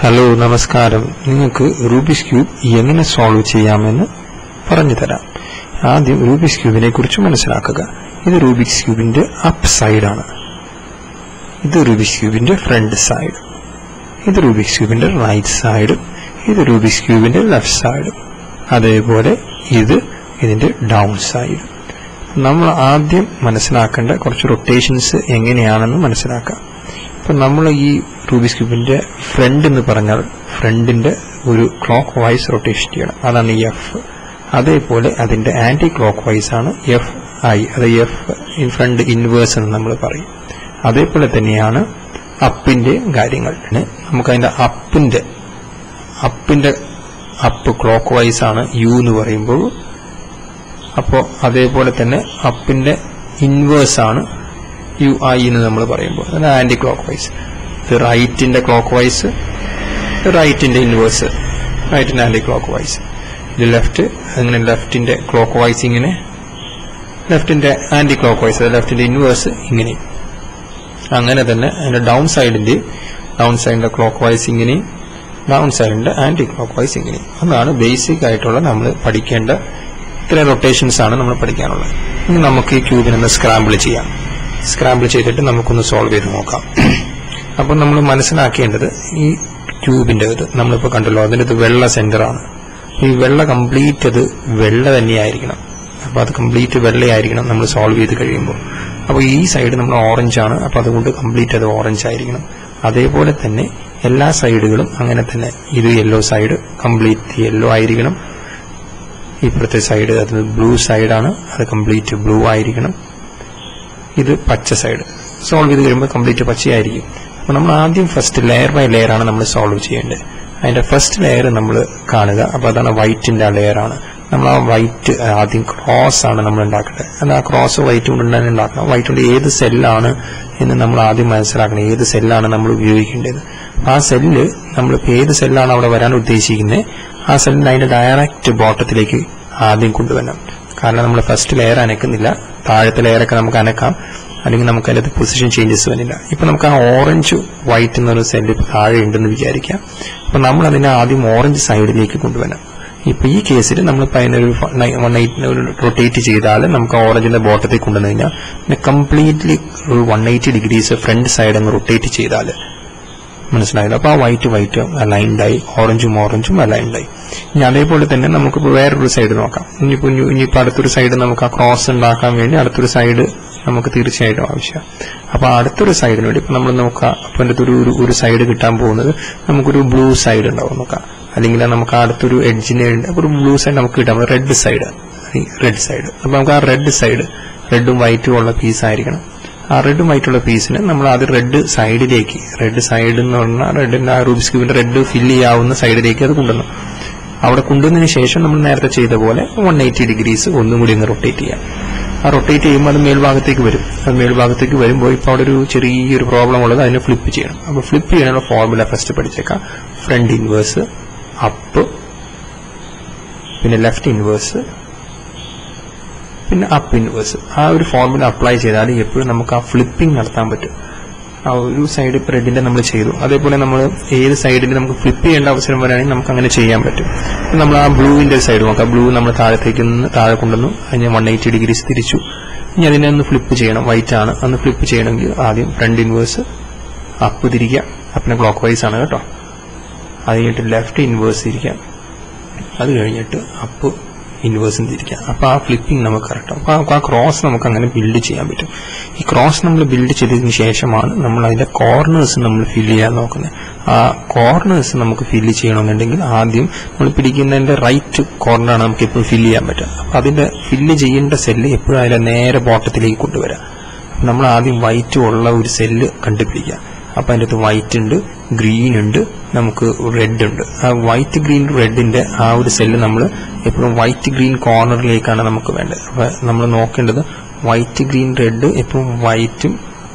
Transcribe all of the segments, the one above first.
Hello നമസ്കാരം. നിങ്ങൾക്ക് Rubik's cube എങ്ങനെ സോൾവ് ചെയ്യാമെന്ന് പറഞ്ഞു തരാം. ആദ്യം റൂബിക്സ് ക്യൂബിനെ കുറിച്ച് മനസ്സിലാക്കുക. ഇത് റൂബിക്സ് ക്യൂബിന്റെ അപ്പ് സൈഡാണ്. ഇത് റൂബിക്സ് ക്യൂബിന്റെ ഫ്രണ്ട് സൈഡ്. ഇത് റൂബിക്സ് ക്യൂബിന്റെ റൈറ്റ് സൈഡ്. ഇത് റൂബിക്സ് ക്യൂബിന്റെ ലെഫ്റ്റ് സൈഡ്. അതേപോലെ ഇത് ഇതിന്റെ ഡൗൺ സൈഡ്. നമ്മൾ ആദ്യം മനസ്സിലാക്കേണ്ട കുറച്ച് റൊട്ടേഷൻസ് എങ്ങനെയാണെന്ന് മനസ്സിലാക്കാം. അപ്പം നമ്മൾ ഈ റൂബിക്സ് ക്യൂബിന്റെ ഫ്രണ്ട് എന്ന് പറഞ്ഞാൽ ഫ്രണ്ടിന്റെ ഒരു ക്ലോക്ക് വൈസ് റൊട്ടേഷൻ ചെയ്യണം, അതാണ് എഫ്. അതേപോലെ അതിന്റെ ആന്റി ക്ലോക്ക് വൈസ് ആണ് എഫ് ഐ, അത് എഫ് ഇൻ ഫ്രണ്ട് ഇൻവേഴ്സ് എന്ന് നമ്മൾ പറയും. അതേപോലെ തന്നെയാണ് അപ്പിന്റെ കാര്യങ്ങൾ. നമുക്ക് അതിന്റെ അപ്പിന്റെ അപ്പ് ക്ലോക്ക് വൈസ് ആണ് യു എന്ന് പറയുമ്പോൾ, അപ്പോൾ അതേപോലെ തന്നെ അപ്പിന്റെ ഇൻവേഴ്സ് ആണ് യു ഐ എന്ന് നമ്മൾ പറയുമ്പോൾ, അത് ആന്റി ക്ലോക്ക് വൈസ്. ഇത് റൈറ്റിന്റെ ക്ലോക്ക് വൈസ്, റൈറ്റിന്റെ ഇൻവേഴ്സ്, റൈറ്റിന്റെ ആന്റി ക്ലോക്ക് വൈസ്. ഇത് ലെഫ്റ്റ്, അങ്ങനെ ലെഫ്റ്റിന്റെ ക്ലോക്ക് വൈസ് ഇങ്ങനെ, ലെഫ്റ്റിന്റെ ആന്റി ക്ലോക്ക് വൈസ്, ലെഫ്റ്റിന്റെ ഇൻവേഴ്സ് ഇങ്ങനെ. അങ്ങനെ തന്നെ അതിന്റെ ഡൗൺ സൈഡിന്റെ ക്ലോക്ക് വൈസ് ഇങ്ങനെ, ഡൗൺ സൈഡിന്റെ ആന്റി ക്ലോക്ക് വൈസ് ഇങ്ങനെ. അതാണ് ബേസിക് ആയിട്ടുള്ള നമ്മൾ പഠിക്കേണ്ട ഇത്രയും റൊട്ടേഷൻസ് ആണ് നമ്മൾ പഠിക്കാനുള്ളത്. ഇനി നമുക്ക് ഈ ക്യൂബിനൊന്ന് സ്ക്രാമ്പിൾ ചെയ്യാം. സ്ക്രാമ്പിൾ ചെയ്തിട്ട് നമുക്കൊന്ന് സോൾവ് ചെയ്ത് നോക്കാം. അപ്പം നമ്മൾ മനസ്സിലാക്കേണ്ടത് ഈ ക്യൂബിന്റെ ഇത് നമ്മളിപ്പോൾ കണ്ടല്ലോ, അതിൻ്റെ ഇത് വെള്ള സെന്ററാണ്. ഈ വെള്ള കംപ്ലീറ്റ് അത് വെള്ള തന്നെയായിരിക്കണം. അപ്പോൾ അത് കംപ്ലീറ്റ് വെള്ളയായിരിക്കണം നമ്മൾ സോൾവ് ചെയ്ത് കഴിയുമ്പോൾ. അപ്പോൾ ഈ സൈഡ് നമ്മൾ ഓറഞ്ച് ആണ്, അപ്പോൾ അതുകൊണ്ട് കംപ്ലീറ്റ് അത് ഓറഞ്ച് ആയിരിക്കണം. അതേപോലെ തന്നെ എല്ലാ സൈഡുകളും അങ്ങനെ തന്നെ. ഇത് യെല്ലോ സൈഡ് കംപ്ലീറ്റ് യെല്ലോ ആയിരിക്കണം. ഇപ്പോഴത്തെ സൈഡ് അത് ബ്ലൂ സൈഡാണ്, അത് കംപ്ലീറ്റ് ബ്ലൂ ആയിരിക്കണം. ഇത് പച്ച സൈഡ്. സോൾവ് ചെയ്ത് കഴിയുമ്പോൾ കംപ്ലീറ്റ് പച്ചയായിരിക്കും. അപ്പോൾ നമ്മൾ ആദ്യം ഫസ്റ്റ് ലെയർ ബൈ ലെയർ ആണ് നമ്മൾ സോൾവ് ചെയ്യേണ്ടത്. അതിന്റെ ഫസ്റ്റ് ലെയർ നമ്മൾ കാണുക. അപ്പോൾ അതാണ് വൈറ്റിന്റെ ആ ലെയർ ആണ്. നമ്മൾ ആ വൈറ്റ് ആദ്യം ക്രോസ് ആണ് നമ്മൾ ഉണ്ടാക്കേണ്ടത്. അത് ആ ക്രോസ് വൈറ്റ് കൊണ്ട് തന്നെ ഉണ്ടാക്കണം. വൈറ്റ് കൊണ്ട് ഏത് സെല്ലാണ് എന്ന് നമ്മൾ ആദ്യം മനസ്സിലാക്കണം. ഏത് സെല്ലാണ് നമ്മൾ ഉപയോഗിക്കേണ്ടത്. ആ സെല്ല് നമ്മളിപ്പോൾ ഏത് സെല്ലാണ് അവിടെ വരാൻ ഉദ്ദേശിക്കുന്നത്, ആ സെല്ലിന് അതിന്റെ ഡയറക്റ്റ് ബോട്ടത്തിലേക്ക് ആദ്യം കൊണ്ടുവരണം. കാരണം നമ്മൾ ഫസ്റ്റ് ലെയർ അനക്കുന്നില്ല, താഴത്തെ ലെയറൊക്കെ നമുക്ക് അനക്കാം, അല്ലെങ്കിൽ നമുക്ക് അതിനകത്ത് പൊസിഷൻ ചേഞ്ചസ് വരില്ല. ഇപ്പൊ നമുക്ക് ആ ഓറഞ്ച് വൈറ്റ് എന്നൊരു സെല്ല് താഴെ ഉണ്ടെന്ന് വിചാരിക്കാം. അപ്പൊ നമ്മൾ അതിനെ ആദ്യം ഓറഞ്ച് സൈഡിലേക്ക് കൊണ്ടുവരണം. ഇപ്പൊ ഈ കേസിൽ നമ്മളിപ്പോൾ അതിനൊരു 180 റൊട്ടേറ്റ് ചെയ്താൽ നമുക്ക് ഓറഞ്ചിന്റെ ബോട്ടത്തിൽ കൊണ്ടുവന്നു കഴിഞ്ഞാൽ പിന്നെ കംപ്ലീറ്റ്ലി 180 ഡിഗ്രീസ് ഫ്രണ്ട് സൈഡ് അങ്ങ് റൊട്ടേറ്റ് ചെയ്താൽ മനസ്സിലായില്ല. അപ്പൊ ആ വൈറ്റ് അലൈൻഡായി, ഓറഞ്ചും അലൈൻഡായി. ഇനി അതേപോലെ തന്നെ നമുക്കിപ്പോൾ വേറൊരു സൈഡ് നോക്കാം. ഇനിയിപ്പോൾ അടുത്തൊരു സൈഡ് നമുക്ക് ആ ക്രോസ് ഉണ്ടാക്കാൻ വേണ്ടി അടുത്തൊരു സൈഡ് നമുക്ക് തീർച്ചയായിട്ടും ആവശ്യമാണ്. അപ്പൊ അടുത്തൊരു സൈഡിന് വേണ്ടി ഇപ്പൊ നമ്മൾ നോക്കാം. അപ്പൊ അതിന്റെ ഒരു സൈഡ് കിട്ടാൻ പോകുന്നത് നമുക്കൊരു ബ്ലൂ സൈഡ് ഉണ്ടാവും നോക്കാം, അല്ലെങ്കിൽ നമുക്ക് അടുത്തൊരു എഡ്ജിന് ഒരു ബ്ലൂ സൈഡ് നമുക്ക് കിട്ടാം, റെഡ് സൈഡ്. അപ്പൊ നമുക്ക് ആ റെഡ് സൈഡ് റെഡും വൈറ്റും ഉള്ള പീസ് ആയിരിക്കണം. ആ റെഡും വൈറ്റുള്ള പീസിന് നമ്മൾ ആദ്യം റെഡ് സൈഡിലേക്ക്, റെഡ് സൈഡ് എന്ന് പറഞ്ഞാൽ റെഡിന്റെ ആ റൂബിക്സ് ക്യൂബിന്റെ റെഡ് ഫില്ല് ചെയ്യാവുന്ന സൈഡിലേക്ക് അത് കൊണ്ടുവന്നു. അവിടെ കൊണ്ടുവന്നതിന് ശേഷം നമ്മൾ നേരത്തെ ചെയ്ത പോലെ 180 ഡിഗ്രീസ് ഒന്നും കൂടി ഒന്ന് റൊട്ടേറ്റ് ചെയ്യാം. ആ റൊട്ടേറ്റ് ചെയ്യുമ്പോൾ അത് മേൽഭാഗത്തേക്ക് വരും. അത് മേൽഭാഗത്തേക്ക് വരുമ്പോൾ ഇപ്പോൾ അവിടെ ഒരു ചെറിയൊരു പ്രോബ്ലം ഉള്ളത്, അതിനെ ഫ്ലിപ്പ് ചെയ്യണം. അപ്പോൾ ഫ്ലിപ്പ് ചെയ്യാനുള്ള ഫോർമുല ഫസ്റ്റ് പഠിച്ചേക്കാം. ഫ്രണ്ട് ഇൻവേഴ്സ്, അപ്പ്, പിന്നെ ലെഫ്റ്റ് ഇൻവേഴ്സ്, പിന്നെ അപ്പ് ഇൻവേഴ്സ്. ആ ഒരു ഫോർമുല അപ്ലൈ ചെയ്താൽ എപ്പോഴും നമുക്ക് ആ ഫ്ലിപ്പിംഗ് നടത്താൻ പറ്റും. ആ ഒരു സൈഡ് ഇപ്പോൾ റെഡിന്റെ നമ്മൾ ചെയ്തു, അതേപോലെ നമ്മൾ ഏത് സൈഡിൽ നമുക്ക് ഫ്ലിപ്പ് ചെയ്യേണ്ട അവസരം വരാണെങ്കിൽ നമുക്ക് അങ്ങനെ ചെയ്യാൻ പറ്റും. നമ്മൾ ആ ബ്ലൂവിന്റെ സൈഡ് നോക്കാം. ബ്ലൂ നമ്മൾ താഴെ കൊണ്ടുവന്നു, അതിന് 180 ഡിഗ്രീസ് തിരിച്ചു. ഇനി അതിനെ ഒന്ന് ഫ്ലിപ്പ് ചെയ്യണം. വൈറ്റ് ആണ്, അന്ന് ഫ്ലിപ്പ് ചെയ്യണമെങ്കിൽ ആദ്യം ഫ്രണ്ട് ഇൻവേഴ്സ്, അപ്പ് തിരിക്കുക. അപ്പിനെ ക്ലോക്ക് വൈസ് ആണ് കേട്ടോ. അത് കഴിഞ്ഞിട്ട് ലെഫ്റ്റ് ഇൻവേഴ്സ് തിരിക്കാം. അത് കഴിഞ്ഞിട്ട് അപ്പ് ഇൻവേഴ്സും തിരിക്കാം. അപ്പൊ ആ ഫ്ലിപ്പിംഗ് നമുക്ക് കറക്റ്റ്. അപ്പൊ ആ ക്രോസ് നമുക്ക് അങ്ങനെ ബിൽഡ് ചെയ്യാൻ പറ്റും. ഈ ക്രോസ് നമ്മൾ ബിൽഡ് ചെയ്തതിന് ശേഷമാണ് നമ്മൾ അതിന്റെ കോർണേഴ്സ് നമ്മൾ ഫില്ല് ചെയ്യാൻ നോക്കുന്നത്. ആ കോർണേഴ്സ് നമുക്ക് ഫില്ല് ചെയ്യണമെന്നുണ്ടെങ്കിൽ ആദ്യം നമ്മൾ പിടിക്കുന്നതിന്റെ റൈറ്റ് കോർണറാണ് നമുക്ക് എപ്പോഴും ഫില്ല് ചെയ്യാൻ പറ്റുക. അപ്പൊ അതിന്റെ ഫില്ല് ചെയ്യേണ്ട സെല്ല് എപ്പോഴും അതിന്റെ നേരെ ബോട്ടത്തിലേക്ക് കൊണ്ടുവരാം. നമ്മൾ ആദ്യം വൈറ്റ് ഉള്ള ഒരു സെല്ല് കണ്ടുപിടിക്കുക. അപ്പൊ അതിൻ്റെ അകത്ത് വൈറ്റ് ഉണ്ട്, ഗ്രീൻ ഉണ്ട്, നമുക്ക് റെഡ് ഉണ്ട്. ആ വൈറ്റ് ഗ്രീൻ റെഡിന്റെ ആ ഒരു സെല്ല് നമ്മൾ എപ്പോഴും വൈറ്റ് ഗ്രീൻ കോർണറിലേക്കാണ് നമുക്ക് വേണ്ടത്. അപ്പൊ നമ്മൾ നോക്കേണ്ടത് വൈറ്റ് ഗ്രീൻ റെഡ് എപ്പോഴും വൈറ്റും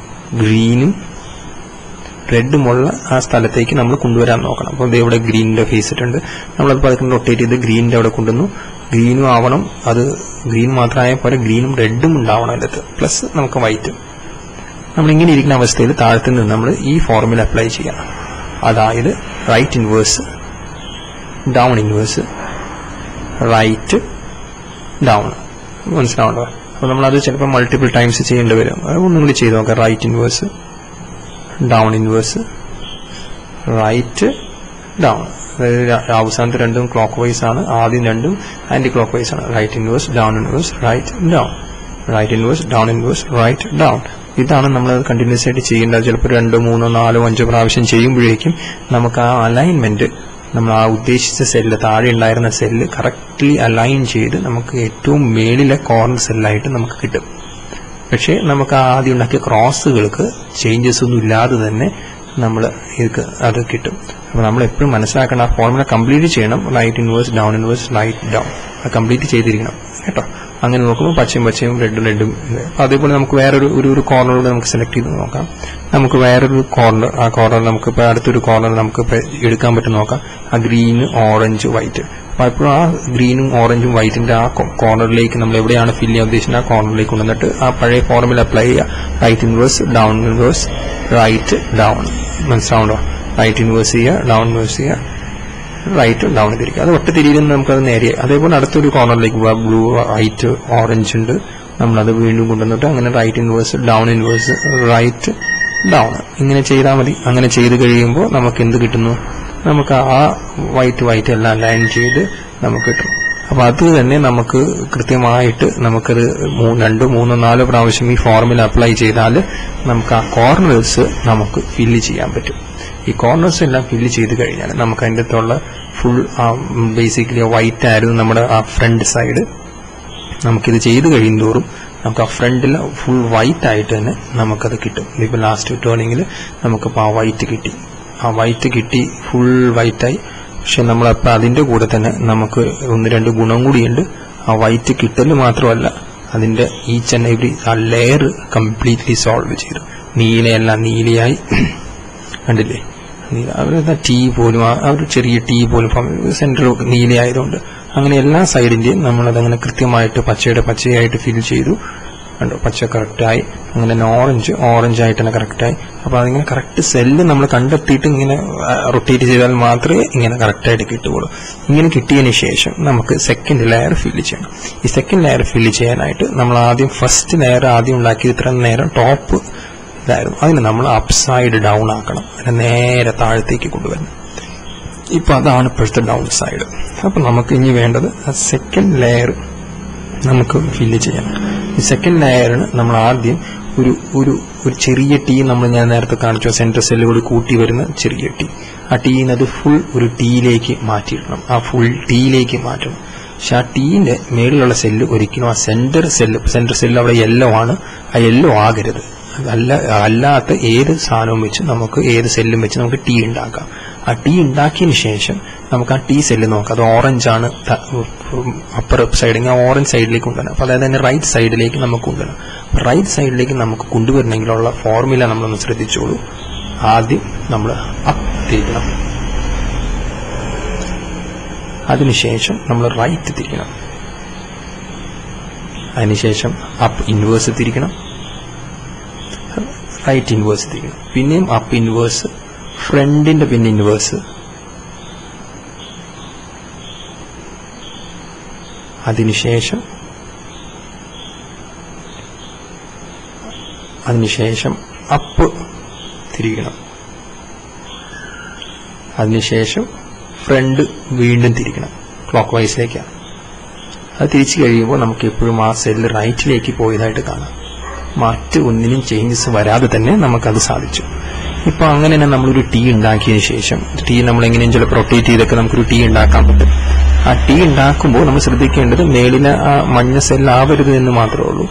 ഗ്രീനും റെഡുമുള്ള ആ സ്ഥലത്തേക്ക് നമ്മൾ കൊണ്ടുവരാൻ നോക്കണം. അപ്പോൾ ഇവിടെ ഗ്രീനിന്റെ ഫേസ് ഇട്ടുണ്ട്, നമ്മളത് പതുക്കെ റൊട്ടേറ്റ് ചെയ്ത് ഗ്രീനിന്റെ അവിടെ കൊണ്ടുവന്നു. ഗ്രീനും ആവണം, അത് ഗ്രീൻ മാത്രമായ പോലെ ഗ്രീനും റെഡും ഉണ്ടാവണം അതിനകത്ത്, പ്ലസ് നമുക്ക് വൈറ്റും. നമ്മളിങ്ങനെ ഇരിക്കുന്ന അവസ്ഥയിൽ താഴത്തു നിന്ന് നമ്മൾ ഈ ഫോർമുല അപ്ലൈ ചെയ്യണം. അതായത് right inverse, down inverse, right down. മനസ്സിലാവുണ്ടോ? അപ്പോൾ നമ്മളത് ചിലപ്പോൾ മൾട്ടിപ്പിൾ ടൈംസ് ചെയ്യേണ്ടി വരും. ഒന്നും കൂടി ചെയ്ത് നോക്കാം. Right inverse, down inverse, right down. അതായത് അവസാനത്തെ രണ്ടും ക്ലോക്ക് വൈസ് ആണ്, ആദ്യം രണ്ടും ആന്റി ക്ലോക്ക് വൈസ് ആണ്. Right inverse, down inverse, right down, right inverse, down inverse, right down. ഇതാണ് നമ്മൾ കണ്ടിന്യൂസ് ആയിട്ട് ചെയ്യേണ്ടത്. ചിലപ്പോൾ 2, 3, 4, 5 പ്രാവശ്യം ചെയ്യുമ്പോഴേക്കും നമുക്ക് ആ അലൈൻമെന്റ്, നമ്മൾ ആ ഉദ്ദേശിച്ച സെല്ല്, താഴെ ഉണ്ടായിരുന്ന സെല്ല് കറക്റ്റ്ലി അലൈൻ ചെയ്ത് നമുക്ക് ഏറ്റവും മേളിലെ കോർണർ സെല്ലായിട്ട് നമുക്ക് കിട്ടും. പക്ഷേ നമുക്ക് ആദ്യം ഉണ്ടാക്കിയ ക്രോസുകൾക്ക് ചേഞ്ചസ് ഒന്നും ഇല്ലാതെ തന്നെ നമ്മൾ അത് കിട്ടും. അപ്പോൾ നമ്മൾ എപ്പോഴും മനസ്സിലാക്കണം, ആ ഫോർമുല കംപ്ലീറ്റ് ചെയ്യണം. Right inverse, down inverse, right down, അത് കംപ്ലീറ്റ് ചെയ്തിരിക്കണം കേട്ടോ. അങ്ങനെ നോക്കുമ്പോൾ പച്ചയും റെഡും. അതേപോലെ നമുക്ക് വേറൊരു കോർണറിലൂടെ നമുക്ക് സെലക്ട് ചെയ്ത് നോക്കാം. നമുക്ക് വേറൊരു കോർണർ, ആ കോർണർ നമുക്ക് ഇപ്പോൾ അടുത്തൊരു കോർണർ നമുക്ക് എടുക്കാൻ പറ്റും നോക്കാം. ആ ഗ്രീന്, ഓറഞ്ച്, വൈറ്റ്. അപ്പോൾ എപ്പോഴും ആ ഗ്രീനും ഓറഞ്ചും വൈറ്റിന്റെ ആ കോർണറിലേക്ക് നമ്മൾ എവിടെയാണ് ഫില്ല് ചെയ്യാൻ ഉദ്ദേശിക്കുന്നത് ആ കോർണറിലേക്ക് കൊണ്ടുവന്നിട്ട് ആ പഴയ ഫോർമുല അപ്ലൈ ചെയ്യുക. Right inverse, down inverse, right down. മനസ്സിലാവുണ്ടോ? റൈറ്റ് ഇൻവേഴ്സ് ചെയ്യുക, ഡൗൺ ഇൻവേഴ്സ് ചെയ്യുക, റൈറ്റ് ഡൗൺ തിരിക്കുക. അത് ഒറ്റ തിരിയിൽ നമുക്കത് നേരെ. അതേപോലെ അടുത്തൊരു കോർണറിലേക്ക് പോവുക. ബ്ലൂ, വൈറ്റ്, ഓറഞ്ച് ഉണ്ട്. നമ്മളത് വീണ്ടും കൊണ്ടുവന്നിട്ട് അങ്ങനെ right inverse, down inverse, right down ഇങ്ങനെ ചെയ്താൽ മതി. അങ്ങനെ ചെയ്ത് കഴിയുമ്പോൾ നമുക്ക് എന്ത് കിട്ടുന്നു? നമുക്ക് ആ വൈറ്റ് എല്ലാം ലൈൻ ചെയ്ത് നമുക്ക് കിട്ടും. അപ്പൊ അത് തന്നെ നമുക്ക് കൃത്യമായിട്ട് നമുക്കത് 2, 3, 4 പ്രാവശ്യം ഈ ഫോർമുല അപ്ലൈ ചെയ്താൽ നമുക്ക് ആ കോർണേഴ്സ് നമുക്ക് ഫില്ല് ചെയ്യാൻ പറ്റും. ഈ കോർണേഴ്സ് എല്ലാം ഫില്ല് ചെയ്ത് കഴിഞ്ഞാൽ നമുക്ക് അതിൻ്റെ അകത്തുള്ള ഫുൾ ബേസിക്കലി വൈറ്റ് ആയിരുന്നു നമ്മുടെ ആ ഫ്രണ്ട് സൈഡ്. നമുക്കിത് ചെയ്ത് കഴിയുന്തോറും നമുക്ക് ആ ഫ്രണ്ടിൽ ഫുൾ വൈറ്റ് ആയിട്ട് തന്നെ നമുക്കത് കിട്ടും. ഇപ്പോൾ ലാസ്റ്റ് ടേണിങ്ങിൽ നമുക്കിപ്പോൾ ആ വൈറ്റ് കിട്ടി, ഫുൾ വൈറ്റായി. പക്ഷെ നമ്മളപ്പോൾ അതിൻ്റെ കൂടെ തന്നെ നമുക്ക് 1-2 ഗുണം കൂടിയുണ്ട്. ആ വൈറ്റ് കിട്ടൽ മാത്രമല്ല, അതിൻ്റെ ഈച്ച് ആൻഡ് എവറി ആ ലെയർ കംപ്ലീറ്റ്ലി സോൾവ് ചെയ്തു. നീലയെല്ലാം നീലയായി, കണ്ടില്ലേ? അവരുടെ ടീ പോലും, ആ ഒരു ചെറിയ ടീ പോലും സെന്റർ നീലയായതുകൊണ്ട് അങ്ങനെ എല്ലാ സൈഡിന്റെയും നമ്മളതങ്ങനെ കൃത്യമായിട്ട് പച്ചയായിട്ട് ഫിൽ ചെയ്തു. കണ്ടോ? പച്ച കറക്റ്റായി. അങ്ങനെ ഓറഞ്ച് ആയിട്ട് തന്നെ കറക്റ്റായി. അപ്പൊ അതിങ്ങനെ കറക്റ്റ് സെല്ല് നമ്മൾ കണ്ടെത്തിയിട്ട് ഇങ്ങനെ റൊട്ടേറ്റ് ചെയ്താൽ മാത്രമേ ഇങ്ങനെ കറക്റ്റായിട്ട് കിട്ടുകയുള്ളൂ. ഇങ്ങനെ കിട്ടിയതിന് ശേഷം നമുക്ക് സെക്കൻഡ് ലെയർ ഫില്ല് ചെയ്യണം. ഈ സെക്കൻഡ് ലെയർ ഫില്ല് ചെയ്യാനായിട്ട് നമ്മൾ ഫസ്റ്റ് ലെയർ ആദ്യം ഉണ്ടാക്കിയത് ഇത്ര നേരം ടോപ്പ് ഇതായിരുന്നു. അതിന് നമ്മൾ അപ്സൈഡ് ഡൗൺ ആക്കണം. അതിനെ നേരെ താഴത്തേക്ക് കൊണ്ടുവരണം. ഇപ്പൊ അതാണ് ഇപ്പോഴത്തെ ഡൗൺ സൈഡ്. അപ്പൊ നമുക്ക് ഇനി വേണ്ടത് സെക്കൻഡ് ലെയർ നമുക്ക് ഫില്ല് ചെയ്യണം. ഈ സെക്കൻഡ് ലെയറിന് നമ്മൾ ആദ്യം ഒരു ചെറിയ ടീ, ഞാൻ നേരത്തെ കാണിച്ചു സെന്റർ സെല്ലുകൾ കൂട്ടി വരുന്ന ചെറിയ ടീ, ആ ടീന്നത് ഫുൾ ഒരു ടീയിലേക്ക് മാറ്റിയിടണം. ആ ഫുൾ ടീയിലേക്ക് മാറ്റണം. പക്ഷെ ആ ടീന്റെ മേളിലുള്ള സെല്ല് ഒരിക്കലും ആ സെന്റർ സെല്ല് അവിടെ യെല്ലോ ആണ്, ആ യെല്ലോ ആകരുത്. അല്ലാത്ത ഏത് സാധനവും വെച്ച് നമുക്ക്, ഏത് സെല്ലും വെച്ച് നമുക്ക് ടീ ഉണ്ടാക്കാം. ആ ടീ ഉണ്ടാക്കിയതിന് ശേഷം നമുക്ക് ആ ടീ സെല്ല് നോക്കാം. അത് ഓറഞ്ചാണ് അപ്പർ സൈഡ്, ആ ഓറഞ്ച് സൈഡിലേക്ക് കൊണ്ടുവരണം. അപ്പൊ അതായത് തന്നെ റൈറ്റ് സൈഡിലേക്ക് നമുക്ക് കൊണ്ടുവരണം. റൈറ്റ് സൈഡിലേക്ക് നമുക്ക് കൊണ്ടുവരണമെങ്കിലുള്ള ഫോർമുല നമ്മളൊന്ന് ശ്രദ്ധിച്ചോളൂ. ആദ്യം നമ്മൾ അപ്പ് തിരിക്കണം, അതിനുശേഷം നമ്മൾ റൈറ്റ് തിരിക്കണം, അതിനുശേഷം അപ്പ് ഇൻവേഴ്സ് തിരിക്കണം, റൈറ്റ് ഇൻവേഴ്സ് തിരിക്കണം, പിന്നെയും അപ്പ് ഇൻവേഴ്സ്, ഫ്രണ്ടിന്റെ പിന്നെ ഇൻവേഴ്സ്, അതിനുശേഷം അപ്പ് തിരിക്കണം, അതിനുശേഷം ഫ്രണ്ട് വീണ്ടും തിരിക്കണം, ക്ലോക്ക് വൈസിലേക്കാണ്. അത് തിരിച്ചു കഴിയുമ്പോൾ നമുക്ക് എപ്പോഴും ആ സെല്ല് റൈറ്റിലേക്ക് പോയതായിട്ട് കാണാം. ഒന്നിനും ചേഞ്ചസ് വരാതെ തന്നെ നമുക്കത് സാധിച്ചു. ഇപ്പൊ അങ്ങനെ തന്നെ നമ്മളൊരു ടീ ഉണ്ടാക്കിയതിനു ശേഷം, ടീ നമ്മൾ എങ്ങനെയും ചിലപ്പോൾ റൊട്ടേറ്റ് ചെയ്തൊക്കെ നമുക്കൊരു ടീ ഉണ്ടാക്കാൻ പറ്റും. ആ ടീ ഉണ്ടാക്കുമ്പോൾ നമ്മൾ ശ്രദ്ധിക്കേണ്ടത് മേളിലെ ആ മഞ്ഞ സെല്ലാവരുത് എന്ന് മാത്രമേ ഉള്ളൂ.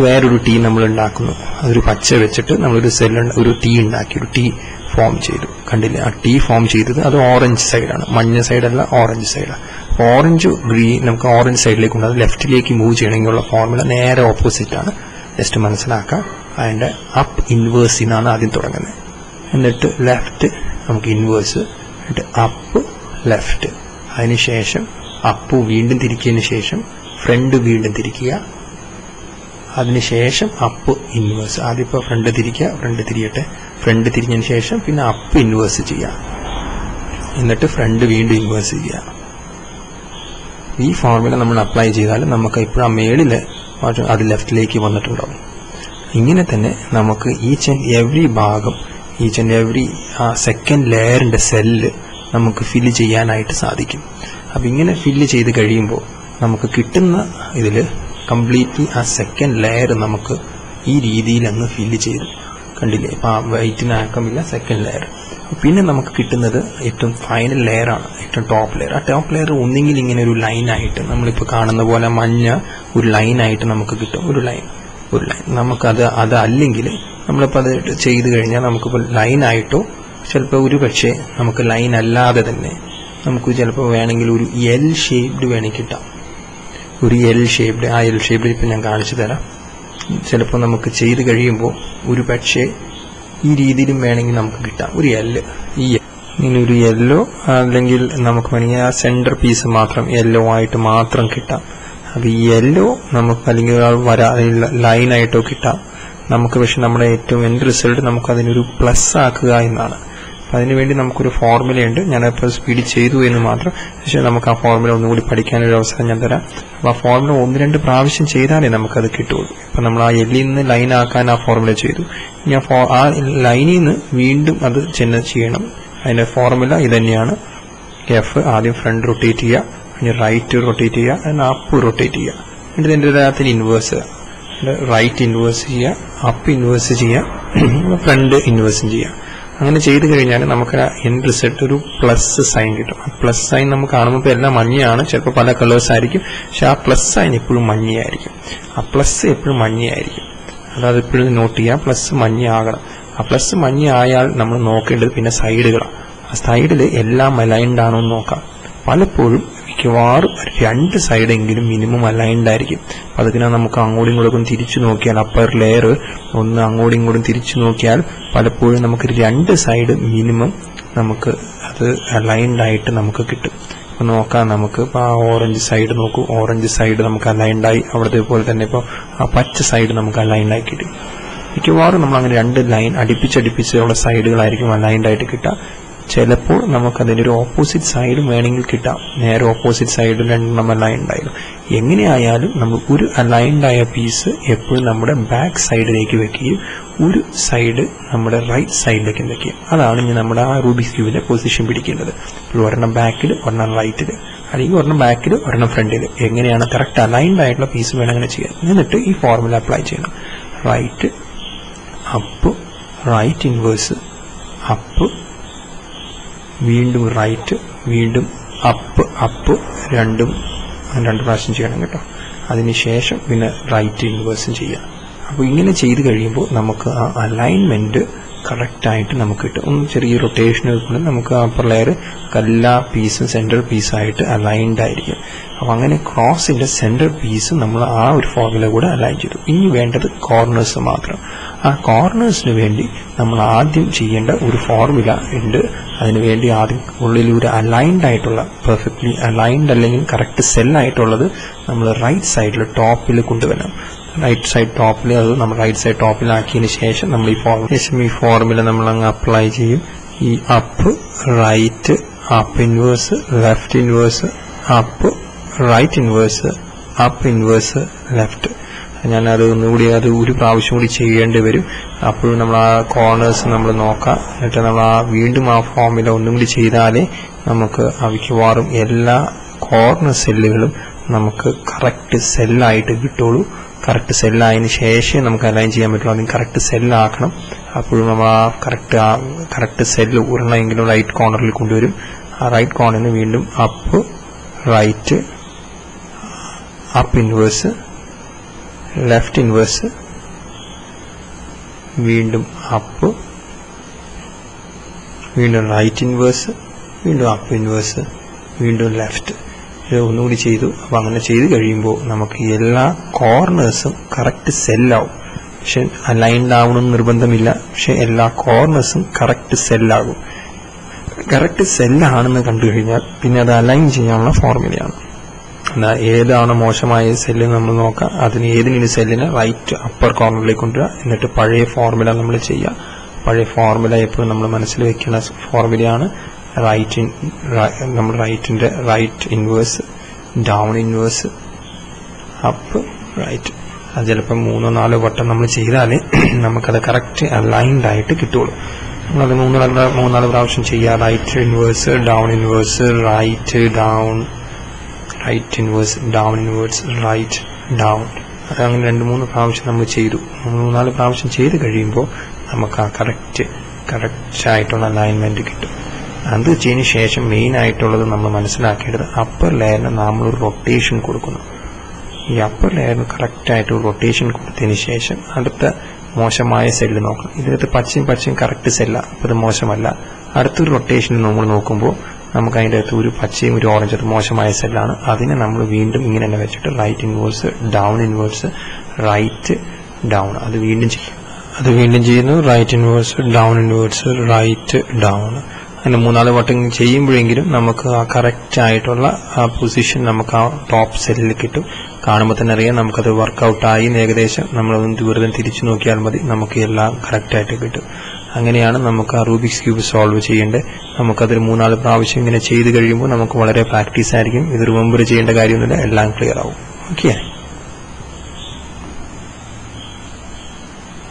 വേറൊരു ടീ നമ്മൾ ഉണ്ടാക്കുന്നു, അതൊരു പച്ച വെച്ചിട്ട് നമ്മളൊരു ഒരു ടീ ഉണ്ടാക്കി, ഒരു ടീ ഫോം ചെയ്തു. കണ്ടില്ലേ? ആ ടീ ഫോം ചെയ്തത് അത് ഓറഞ്ച് സൈഡാണ്, മഞ്ഞ സൈഡല്ല, ഓറഞ്ച് സൈഡാണ്. ഓറഞ്ച് ഗ്രീൻ നമുക്ക് ഓറഞ്ച് സൈഡിലേക്ക് ഉണ്ട്. അത് ലെഫ്റ്റിലേക്ക് മൂവ് ചെയ്യണമെങ്കിലുള്ള ഫോർമുല നേരെ ഓപ്പോസിറ്റ് ആണ്. ജസ്റ്റ് മനസ്സിലാക്കാം. അതിന്റെ അപ്പ് ഇൻവേഴ്സ് എന്നാണ് ആദ്യം തുടങ്ങുന്നത്. എന്നിട്ട് ലെഫ്റ്റ് നമുക്ക് ഇൻവേഴ്സ്, എന്നിട്ട് അപ്പ് ലെഫ്റ്റ്, അതിനുശേഷം അപ്പ് വീണ്ടും തിരിക്കിയതിന് ശേഷം ഫ്രണ്ട് വീണ്ടും തിരിക്കുക, അതിനുശേഷം അപ്പ് ഇൻവേഴ്സ്. ആദ്യം ഇപ്പോൾ ഫ്രണ്ട് തിരിക്കുക, ഫ്രണ്ട് തിരിയട്ടെ, ഫ്രണ്ട് തിരിഞ്ഞതിന് ശേഷം പിന്നെ അപ്പ് ഇൻവേഴ്സ് ചെയ്യുക. എന്നിട്ട് ഫ്രണ്ട് വീണ്ടും ഇൻവേഴ്സ് ചെയ്യുക. ഈ ഫോർമുല നമ്മൾ അപ്ലൈ ചെയ്താൽ നമുക്ക് ഇപ്പോൾ ആ മേളിൽ അത് ലെഫ്റ്റിലേക്ക് വന്നിട്ടുണ്ടാവും. ഇങ്ങനെ തന്നെ നമുക്ക് ഈച്ച് ആൻഡ് എവറി ഭാഗം, ഈച്ച് ആൻഡ് എവറി ആ സെക്കൻഡ് ലെയറിൻ്റെ സെല്ല് നമുക്ക് ഫില്ല് ചെയ്യാനായിട്ട് സാധിക്കും. അപ്പം ഇങ്ങനെ ഫില്ല് ചെയ്ത് കഴിയുമ്പോൾ നമുക്ക് കിട്ടുന്ന ഇതിൽ കംപ്ലീറ്റ്ലി ആ സെക്കൻഡ് ലെയർ നമുക്ക് ഈ രീതിയിൽ അങ്ങ് ഫില്ല് ചെയ്തു. കണ്ടില്ലേ? ഇപ്പം ആ വൈറ്റിന് ആക്കമില്ല, സെക്കൻഡ് ലെയർ. പിന്നെ നമുക്ക് കിട്ടുന്നത് ഏറ്റവും ഫൈനൽ ലെയറാണ്, ഏറ്റവും ടോപ്പ് ലെയർ. ആ ടോപ്പ് ലെയർ ഒന്നെങ്കിൽ ഇങ്ങനെ ഒരു ലൈനായിട്ട്, നമ്മളിപ്പോൾ കാണുന്ന പോലെ മഞ്ഞ ഒരു ലൈനായിട്ട് നമുക്ക് കിട്ടും. ഒരു ലൈൻ നമുക്കത് അതല്ലെങ്കിൽ നമ്മളിപ്പോൾ അത് ചെയ്ത് കഴിഞ്ഞാൽ നമുക്കിപ്പോൾ ലൈനായിട്ടോ ചിലപ്പോൾ ഒരു പക്ഷേ നമുക്ക് ലൈൻ അല്ലാതെ തന്നെ നമുക്ക് ചിലപ്പോൾ വേണമെങ്കിൽ ഒരു എൽ ഷേപ്ഡ് വേണമെങ്കിൽ കിട്ടാം. ഒരു എൽ ഷേപ്ഡ്, ആ എൽ ഷേപ്ഡ് ഇപ്പം ഞാൻ കാണിച്ചു തരാം. ചിലപ്പോൾ നമുക്ക് ചെയ്ത് കഴിയുമ്പോൾ ഒരു പക്ഷേ ഈ രീതിയിലും വേണമെങ്കിൽ നമുക്ക് കിട്ടാം ഒരു എല്ല്. ഇങ്ങനെ ഒരു യെല്ലോ, അല്ലെങ്കിൽ നമുക്ക് വേണമെങ്കിൽ ആ സെൻറ്റർ പീസ് മാത്രം യെല്ലോ ആയിട്ട് മാത്രം കിട്ടാം. അപ്പോൾ ഈ യെല്ലോ നമുക്ക് അല്ലെങ്കിൽ ലൈനായിട്ടോ കിട്ടാം നമുക്ക്. പക്ഷെ നമ്മുടെ ഏറ്റവും എൻഡ് റിസൾട്ട് നമുക്ക് അതിനൊരു പ്ലസ് ആക്കുക എന്നാണ്. അപ്പം അതിനുവേണ്ടി നമുക്കൊരു ഫോർമുലയുണ്ട്. ഞാനപ്പോൾ സ്പീഡ് ചെയ്തു എന്ന് മാത്രം. പക്ഷേ നമുക്ക് ആ ഫോർമുല ഒന്നുകൂടി പഠിക്കാനൊരു അവസരം ഞാൻ തരാം. അപ്പോൾ ആ ഫോർമുല 1-2 പ്രാവശ്യം ചെയ്താലേ നമുക്കത് കിട്ടുള്ളൂ. ഇപ്പം നമ്മൾ ആ എല്ലിൽ നിന്ന് ലൈനാക്കാൻ ആ ഫോർമുല ചെയ്തു. ഇനി ആ ലൈനിൽ നിന്ന് വീണ്ടും അത് ചെയ്യണം. അതിൻ്റെ ഫോർമുല ഇതുതന്നെയാണ്. എഫ് ആദ്യം ഫ്രണ്ട് റൊട്ടേറ്റ് ചെയ്യുക, പിന്നെ റൈറ്റ് റൊട്ടേറ്റ് ചെയ്യുക, അതിന് അപ്പ് റൊട്ടേറ്റ് ചെയ്യുക. എന്നിട്ട് ഇതിൻ്റെ അതിന് ഇൻവേഴ്സ്, റൈറ്റ് ഇൻവേഴ്സ് ചെയ്യുക, അപ്പ് ഇൻവേഴ്സ് ചെയ്യുക, ഫ്രണ്ട് ഇൻവേഴ്സും ചെയ്യുക. അങ്ങനെ ചെയ്ത് കഴിഞ്ഞാൽ നമുക്ക് എൻഡ് റിസൾട്ട് ഒരു പ്ലസ് സൈൻ കിട്ടും. ആ പ്ലസ് സൈൻ നമുക്ക് കാണുമ്പോൾ ഇപ്പോൾ എല്ലാം മഞ്ഞയാണ്, ചിലപ്പോൾ പല കളേഴ്സ് ആയിരിക്കും. പക്ഷെ ആ പ്ലസ് സൈൻ എപ്പോഴും മഞ്ഞയായിരിക്കും. ആ പ്ലസ് എപ്പോഴും മഞ്ഞയായിരിക്കും. അതായത് എപ്പോഴും നോട്ട് ചെയ്യുക, പ്ലസ് മഞ്ഞയാകണം. ആ പ്ലസ് മഞ്ഞയായാൽ നമ്മൾ നോക്കേണ്ടത് പിന്നെ സൈഡുകളാണ്. ആ സൈഡിൽ എല്ലാം അലൈൻഡ് ആണോ എന്ന് നോക്കാം. പലപ്പോഴും മിക്കവാറും 2 സൈഡെങ്കിലും മിനിമം അലൈൻഡ് ആയിരിക്കും. അപ്പം അതിനെ നമുക്ക് അങ്ങോട്ടും ഇങ്ങോട്ടും തിരിച്ചു നോക്കിയാൽ, അപ്പർ ലെയർ ഒന്ന് അങ്ങോട്ടും ഇങ്ങോട്ടും തിരിച്ചു നോക്കിയാൽ പലപ്പോഴും നമുക്ക് 2 സൈഡ് മിനിമം നമുക്ക് അത് അലൈൻഡ് ആയിട്ട് നമുക്ക് കിട്ടും. അപ്പോൾ നോക്കാം, നമുക്ക് ഇപ്പോൾ ആ ഓറഞ്ച് സൈഡ് നോക്കൂ, ഓറഞ്ച് സൈഡ് നമുക്ക് അലൈൻഡായി. അവിടത്തെ പോലെ തന്നെ ഇപ്പോൾ ആ പച്ച സൈഡ് നമുക്ക് അലൈൻഡായി കിട്ടും. മിക്കവാറും നമ്മൾ അങ്ങനെ 2 ലൈൻ അടുപ്പിച്ചടുപ്പിച്ചുള്ള സൈഡുകളായിരിക്കും അലൈൻഡായിട്ട് കിട്ടുക. ചിലപ്പോൾ നമുക്കതിനൊരു ഓപ്പോസിറ്റ് സൈഡും വേണമെങ്കിൽ കിട്ടാം. നേരെ ഓപ്പോസിറ്റ് സൈഡിൽ 2 അലൈൻഡ് ആയിരുന്നു. എങ്ങനെയായാലും നമ്മൾ ഒരു അലൈൻഡ് ആയ പീസ് എപ്പോഴും നമ്മുടെ ബാക്ക് സൈഡിലേക്ക് വെക്കുകയും ഒരു സൈഡ് നമ്മുടെ റൈറ്റ് സൈഡിലേക്ക് വെക്കുകയും. അതാണ് ഇനി നമ്മുടെ ആ റൂബിക്സ് ക്യൂബിന്റെ പൊസിഷൻ പിടിക്കേണ്ടത്. ഒരെണ്ണം ബാക്കിൽ, ഒരെണ്ണം റൈറ്റിൽ, അല്ലെങ്കിൽ ഒരെണ്ണം ബാക്കിൽ, ഒരെണ്ണം ഫ്രണ്ടിൽ. എങ്ങനെയാണ് കറക്റ്റ് അലൈൻഡ് ആയിട്ടുള്ള പീസ് വേണം അങ്ങനെ ചെയ്യാൻ. എന്നിട്ട് ഈ ഫോർമുല അപ്ലൈ ചെയ്യണം. Right up, right inverse, up, വീണ്ടും റൈറ്റ്, വീണ്ടും അപ്പ്, രണ്ടും 2 പ്രാവശ്യം ചെയ്യണം കേട്ടോ. അതിനുശേഷം പിന്നെ റൈറ്റ് ഇൻവേഴ്സും ചെയ്യാം. അപ്പോൾ ഇങ്ങനെ ചെയ്ത് കഴിയുമ്പോൾ നമുക്ക് ആ അലൈൻമെന്റ് കറക്റ്റായിട്ട് നമുക്ക് കിട്ടും. ഒന്ന് ചെറിയ റൊട്ടേഷൻ കൊണ്ട് നമുക്ക് അപ്പർ ലെയർ എല്ലാ പീസും സെൻട്രൽ പീസായിട്ട് അലൈൻഡ് ആയിരിക്കും. അപ്പോൾ അങ്ങനെ ക്രോസിന്റെ സെൻട്രൽ പീസ് നമ്മൾ ആ ഒരു ഫോർമുല കൂടെ അലൈൻ ചെയ്തു. ഇനി വേണ്ടത് കോർണേഴ്സ് മാത്രം. ആ കോർണേഴ്സിന് വേണ്ടി നമ്മൾ ആദ്യം ചെയ്യേണ്ട ഒരു ഫോർമുല ഉണ്ട്. അതിനുവേണ്ടി ആദ്യം ഉള്ളിൽ ഒരു അലൈൻഡ് ആയിട്ടുള്ള, പെർഫെക്റ്റ്ലി അലൈൻഡ് അല്ലെങ്കിൽ കറക്റ്റ് സെല്ലായിട്ടുള്ളത് നമ്മൾ റൈറ്റ് സൈഡിൽ ടോപ്പിൽ കൊണ്ടുവരണം. റൈറ്റ് സൈഡ് ടോപ്പിൽ, അത് നമ്മൾ റൈറ്റ് സൈഡ് ടോപ്പിലാക്കിയതിന് ശേഷം നമ്മൾ ഈ ഫോർമുല നമ്മൾ അങ്ങ് അപ്ലൈ ചെയ്യും. ഈ up, right, up inverse, left inverse, up, right inverse, up inverse, left. ഞാനത് ഒന്നുകൂടി അത് ഒരു പ്രാവശ്യം കൂടി ചെയ്യേണ്ടി വരും. അപ്പോഴും നമ്മൾ ആ കോർണേഴ്സ് നമ്മൾ നോക്കാം. എന്നിട്ട് നമ്മൾ വീണ്ടും ആ ഫോർമുല ഒന്നും കൂടി ചെയ്താലേ നമുക്ക് മിക്കവാറും എല്ലാ കോർണർ സെല്ലുകളും നമുക്ക് കറക്റ്റ് സെല്ലായിട്ട് കിട്ടുള്ളൂ. കറക്റ്റ് സെല്ലായതിനു ശേഷം നമുക്ക് അലൈൻ ചെയ്യാൻ പറ്റുള്ളൂ. അതിന് കറക്റ്റ് സെല്ലാക്കണം. അപ്പോഴും നമ്മൾ ആ കറക്റ്റ് സെല്ല് ഒരെണ്ണമെങ്കിലും റൈറ്റ് കോർണറിൽ കൊണ്ടുവരും. ആ റൈറ്റ് കോർണറിന് വീണ്ടും up, right, up inverse, left inverse, വീണ്ടും അപ്പ്, വീണ്ടും റൈറ്റ് ഇൻവേഴ്സ്, വീണ്ടും അപ്പ് ഇൻവേഴ്സ്, വീണ്ടും ലെഫ്റ്റ്. ഇത് ഒന്നുകൂടി ചെയ്തു. അപ്പം അങ്ങനെ ചെയ്ത് കഴിയുമ്പോൾ നമുക്ക് എല്ലാ കോർണേഴ്സും കറക്റ്റ് സെല്ലാവും. പക്ഷെ അലൈൻഡ് ആവണമെന്ന് നിർബന്ധമില്ല. പക്ഷെ എല്ലാ കോർണേഴ്സും കറക്റ്റ് സെല്ലാകും. കറക്റ്റ് സെല്ലാണെന്ന് കണ്ടു കഴിഞ്ഞാൽ പിന്നെ അത് അലൈൻ ചെയ്യാനുള്ള ഫോർമുലയാണ്. എന്നാൽ ഏതാണ് മോശമായ സെല്ല് നമ്മൾ നോക്കാം. ഏതിനൊരു സെല്ലിനെ റൈറ്റ് അപ്പർ കോർണറിലേക്ക് കൊണ്ടുവരിക. എന്നിട്ട് പഴയ ഫോർമുല നമ്മൾ ചെയ്യുക. പഴയ ഫോർമുല എപ്പോഴും നമ്മൾ മനസ്സിൽ വെക്കുന്ന ഫോർമുലയാണ്. നമ്മൾ റൈറ്റിൻ്റെ right inverse, down inverse, up, right. അത് ചിലപ്പോൾ 3-4 വട്ടം നമ്മൾ ചെയ്താൽ നമുക്കത് കറക്റ്റ് അലൈൻഡ് ആയിട്ട് കിട്ടുള്ളൂ. നമ്മളത് 3-4 പ്രാവശ്യം ചെയ്യുക. Right inverse, down inverse, right down, right inverse, down inverse, right down. അതങ്ങനെ 2-3 പ്രാവശ്യം നമ്മൾ ചെയ്തു. 3-4 പ്രാവശ്യം ചെയ്ത് കഴിയുമ്പോൾ നമുക്ക് ആ കറക്റ്റായിട്ടുള്ള അലൈൻമെൻറ്റ് കിട്ടും. അത് ചെയ്തതിന് ശേഷം മെയിൻ ആയിട്ടുള്ളത് നമ്മൾ മനസ്സിലാക്കേണ്ടത് അപ്പർ ലെയറിന് നമ്മളൊരു റൊട്ടേഷൻ കൊടുക്കുന്നു. ഈ അപ്പർ ലെയറിന് കറക്റ്റായിട്ട് ഒരു റൊട്ടേഷൻ കൊടുത്തതിന് ശേഷം അടുത്ത മോശമായ സെല്ല് നോക്കണം. ഇതിനകത്ത് പച്ചയും കറക്റ്റ് സെല്ലാണ്, അപ്പോൾ ഇത് മോശമല്ല. അടുത്തൊരു റൊട്ടേഷനിൽ നമ്മൾ നോക്കുമ്പോൾ നമുക്ക് അതിൻ്റെ അകത്ത് ഒരു പച്ചയും ഒരു ഓറഞ്ച്, അത് മോശമായ സെല്ലാണ്. അതിനെ നമ്മൾ വീണ്ടും ഇങ്ങനെ തന്നെ വെച്ചിട്ട് right inverse, down inverse, right down, അത് വീണ്ടും ചെയ്യുന്നു. Right inverse, down inverse, right down. അങ്ങനെ 3-4 വട്ടം ചെയ്യുമ്പോഴെങ്കിലും നമുക്ക് ആ കറക്റ്റായിട്ടുള്ള ആ പൊസിഷൻ നമുക്ക് ആ ടോപ്പ് സെല്ലിൽ കിട്ടും. കാണുമ്പോൾ തന്നെ അറിയാം നമുക്കത് വർക്കൗട്ടായി. ഏകദേശം നമ്മളൊന്ന് വെറുതെ തിരിച്ചു നോക്കിയാൽ മതി, നമുക്ക് എല്ലാം കറക്റ്റായിട്ട് കിട്ടും. അങ്ങനെയാണ് നമുക്ക് ആ റൂബിക്സ് ക്യൂബ് സോൾവ് ചെയ്യേണ്ടത്. നമുക്കതൊരു 3-4 പ്രാവശ്യം ഇങ്ങനെ ചെയ്ത് കഴിയുമ്പോൾ നമുക്ക് വളരെ പ്രാക്ടീസ് ആയിരിക്കും. ഇത് റിമെമ്പർ ചെയ്യേണ്ട കാര്യമൊന്നുമില്ല, എല്ലാം ക്ലിയർ ആവും. ഓക്കെ.